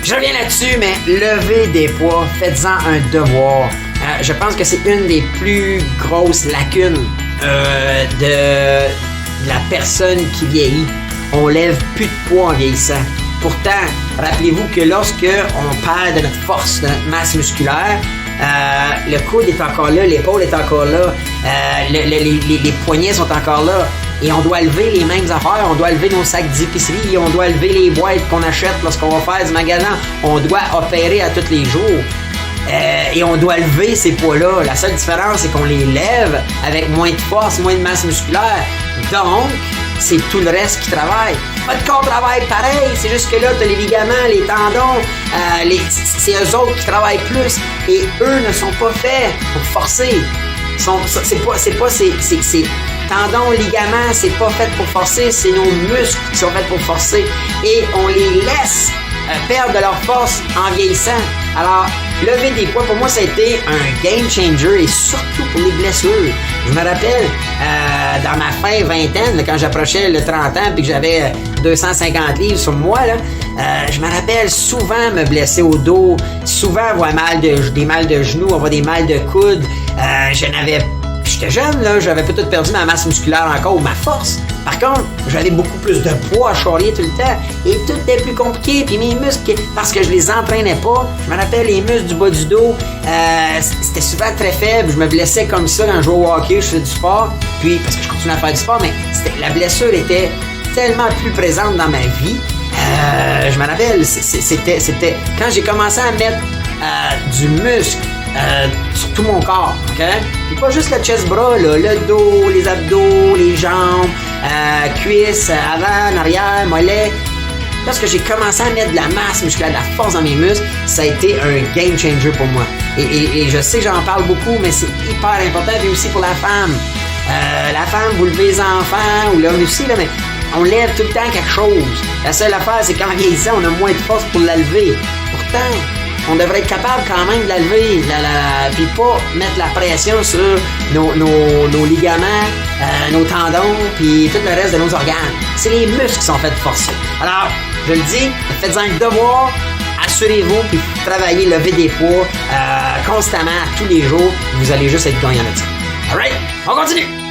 Je reviens là-dessus, mais lever des poids, faites-en un devoir. Je pense que c'est une des plus grosses lacunes de la personne qui vieillit. On lève plus de poids en vieillissant. Pourtant, rappelez-vous que lorsque on perd de notre force, de notre masse musculaire, le coude est encore là, l'épaule est encore là, les poignets sont encore là. Et on doit lever les mêmes affaires, on doit lever nos sacs d'épicerie, on doit lever les boîtes qu'on achète lorsqu'on va faire du magasin, on doit opérer à tous les jours. Et on doit lever ces poids-là. La seule différence, c'est qu'on les lève avec moins de force, moins de masse musculaire. Donc, c'est tout le reste qui travaille. Votre corps travaille pareil, c'est juste que là, tu as les ligaments, les tendons, c'est eux autres qui travaillent plus. Et eux ne sont pas faits pour forcer. C'est tendons, ligaments, c'est pas fait pour forcer, c'est nos muscles qui sont faits pour forcer. Et on les laisse perdre de leur force en vieillissant. Alors, lever des poids, pour moi, ça a été un game changer et surtout pour les blessures. Je me rappelle, dans ma fin vingtaine, là, quand j'approchais le 30 ans puis que j'avais 250 livres sur moi, là, je me rappelle souvent me blesser au dos, souvent avoir des mal de genoux, avoir des mal de coude. J'étais jeune, là, j'avais peut-être perdu ma masse musculaire encore ou ma force. Par contre, j'avais beaucoup plus de poids à charrier tout le temps et tout était plus compliqué. Puis mes muscles, parce que je les entraînais pas, je me rappelle les muscles du bas du dos, c'était souvent très faible. Je me blessais comme ça quand je jouais au hockey, je faisais du sport. Puis, parce que je continuais à faire du sport, mais la blessure était tellement plus présente dans ma vie. Je me rappelle, c'était quand j'ai commencé à mettre du muscle sur tout mon corps, ok? Puis pas juste le chest-bras, là, le dos, les abdos, les jambes, cuisses, avant, en arrière, mollets. Lorsque j'ai commencé à mettre de la masse musculaire, de la force dans mes muscles, ça a été un game changer pour moi. Et je sais que j'en parle beaucoup, mais c'est hyper important, et aussi pour la femme. La femme, vous levez les enfants, ou l'homme aussi, là, mais on lève tout le temps quelque chose. La seule affaire, c'est qu'en vieillissant, on a moins de force pour la lever. Pourtant, on devrait être capable quand même de la lever, puis pas mettre la pression sur nos ligaments, nos tendons, puis tout le reste de nos organes. C'est les muscles qui sont faits de forcer. Alors, je le dis, faites-en un devoir, assurez-vous, puis travaillez, levez des poids constamment, tous les jours. Vous allez juste être gagnant là-dessus. Alright, on continue!